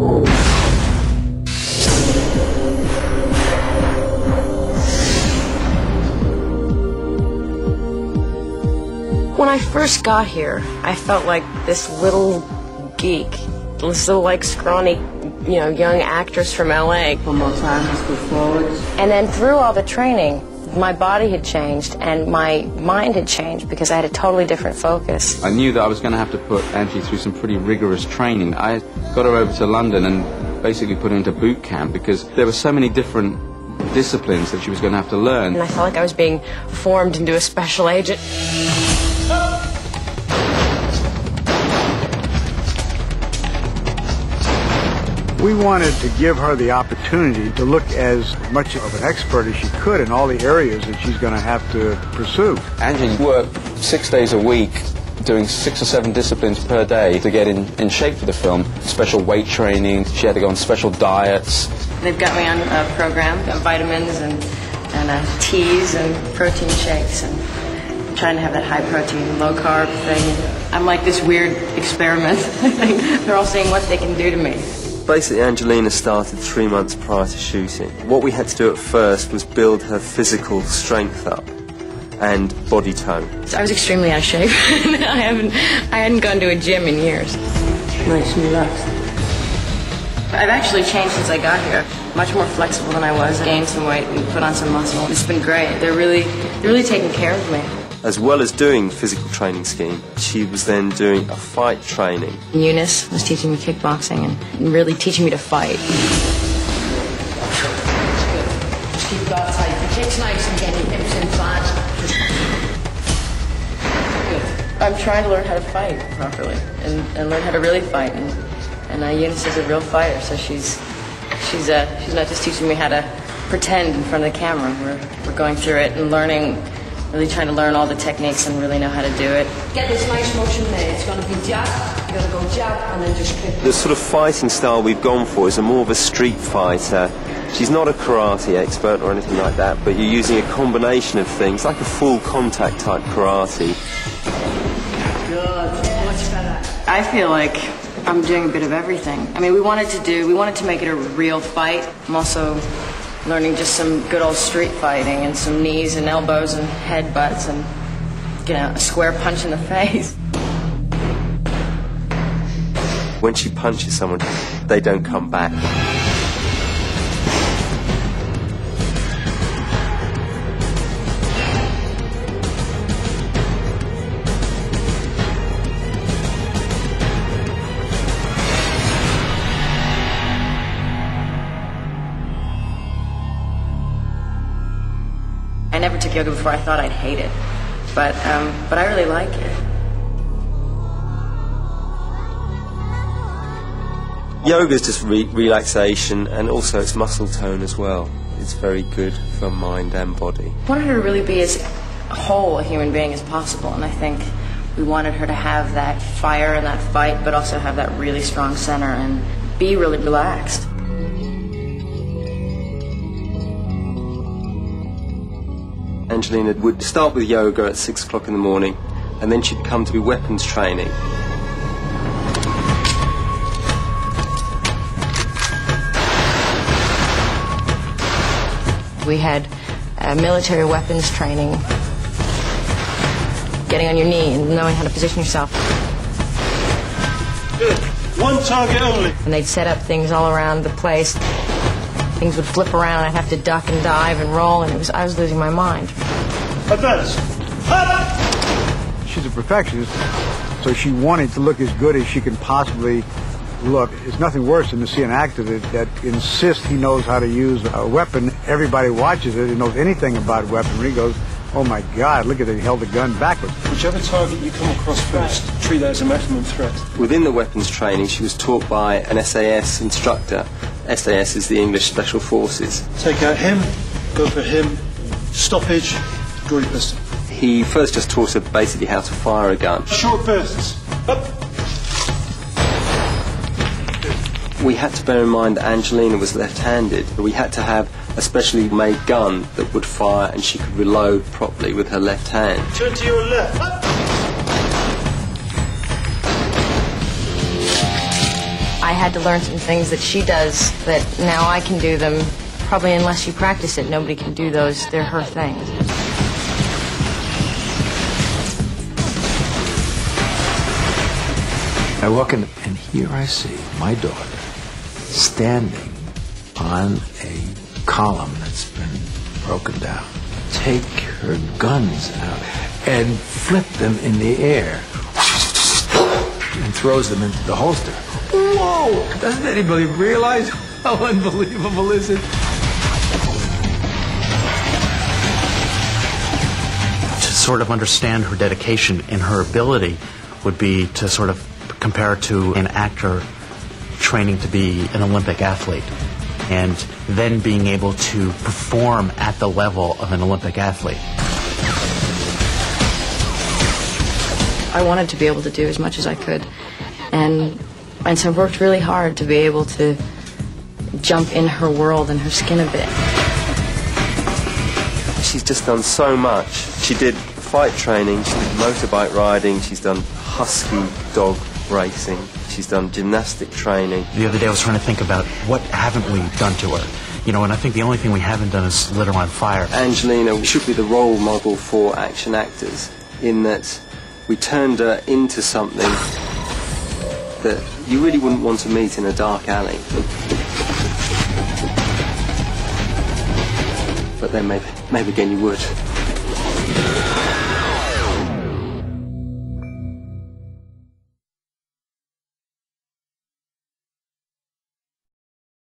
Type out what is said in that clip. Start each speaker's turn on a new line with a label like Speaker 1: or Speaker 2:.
Speaker 1: When I first got here, I felt like this little geek, this little like scrawny, young actress from LA.
Speaker 2: One more time, let's go forward.
Speaker 1: And then through all the training, my body had changed and my mind had changed because I had a totally different focus.
Speaker 3: I knew that I was going to have to put Angie through some pretty rigorous training. I got her over to London and basically put her into boot camp because there were so many different disciplines that she was going to have to learn.
Speaker 1: And I felt like I was being formed into a special agent.
Speaker 4: We wanted to give her the opportunity to look as much of an expert as she could in all the areas that she's going to have to pursue.
Speaker 3: Angie worked 6 days a week, doing 6 or 7 disciplines per day to get in shape for the film. Special weight training, she had to go on special diets.
Speaker 1: They've got me on a program, vitamins and teas and protein shakes, and I'm trying to have that high protein, low carb thing. I'm like this weird experiment. They're all seeing what they can do to me.
Speaker 5: Basically, Angelina started 3 months prior to shooting. What we had to do at first was build her physical strength up and body tone.
Speaker 1: I was extremely out of shape. I hadn't gone to a gym in years.
Speaker 2: Nice and relaxed.
Speaker 1: I've actually changed since I got here. Much more flexible than I was. Gained some weight and put on some muscle. It's been great. They're really taking care of me.
Speaker 5: As well as doing physical training scheme, she was then doing a fight training.
Speaker 1: Eunice was teaching me kickboxing and really teaching me to fight.
Speaker 2: Just keep that tight. The kick's nice and get your hips in flat. Good.
Speaker 1: I'm trying to learn how to fight properly and learn how to really fight. And Eunice is a real fighter, so she's not just teaching me how to pretend in front of the camera. We're going through it and learning. Really trying to learn all the techniques and really know how to do it.
Speaker 2: Get this nice motion there. It's going to be jab, you're going to go jab, and then just kick.
Speaker 5: The sort of fighting style we've gone for is more of a street fighter. She's not a karate expert or anything like that, but you're using a combination of things, like a full contact type karate.
Speaker 2: Good, much better.
Speaker 1: I feel like I'm doing a bit of everything. I mean, we wanted to make it a real fight. I'm also learning just some good old street fighting and some knees and elbows and headbutts and, a square punch in the face.
Speaker 5: When she punches someone, they don't come back.
Speaker 1: I never took yoga before. I thought I'd hate it, but I really like it.
Speaker 5: Yoga is just relaxation, and also it's muscle tone as well. It's very good for mind and body.
Speaker 1: I wanted her to really be as whole a human being as possible, and I think we wanted her to have that fire and that fight, but also have that really strong center and be really relaxed.
Speaker 5: Angelina would start with yoga at 6 o'clock in the morning, and then she'd come to do weapons training.
Speaker 1: We had military weapons training, getting on your knee and knowing how to position yourself.
Speaker 6: Good. One target only.
Speaker 1: And they'd set up things all around the place. Things would flip around, I'd have to duck and dive and roll, and I was losing my mind.
Speaker 6: Advance.
Speaker 4: She's a perfectionist, so she wanted to look as good as she can possibly look. It's nothing worse than to see an actor that insists he knows how to use a weapon. Everybody watches it and knows anything about weaponry. Goes, oh my God, look at it, he held the gun backwards.
Speaker 6: Whichever target you come across first, treat that as a maximum threat.
Speaker 5: Within the weapons training, she was taught by an SAS instructor. SAS is the English Special Forces.
Speaker 6: Take out him, go for him, stoppage, draw your pistol.
Speaker 5: He first just taught her basically how to fire a gun.
Speaker 6: Short bursts. Up.
Speaker 5: We had to bear in mind that Angelina was left-handed. We had to have a specially made gun that would fire and she could reload properly with her left hand.
Speaker 6: Turn to your left. Up.
Speaker 1: I had to learn some things that she does that now I can do them. Probably unless you practice it, nobody can do those. They're her things.
Speaker 7: I walk in, and here I see my daughter standing on a column that's been broken down. Take her guns out and flip them in the air and throws them into the holster. Whoa! Doesn't anybody realize how unbelievable is it?
Speaker 8: To sort of understand her dedication and her ability would be to sort of compare it to an actor training to be an Olympic athlete and then being able to perform at the level of an Olympic athlete.
Speaker 1: I wanted to be able to do as much as I could, and so I worked really hard to be able to jump in her world and her skin a bit.
Speaker 5: She's just done so much. She did fight training, she did motorbike riding, she's done husky dog racing, she's done gymnastic training.
Speaker 8: The other day I was trying to think about what haven't we done to her. You know, and I think the only thing we haven't done is lit her on fire.
Speaker 5: Angelina should be the role model for action actors, in that we turned her into something that you really wouldn't want to meet in a dark alley. But then maybe again you would.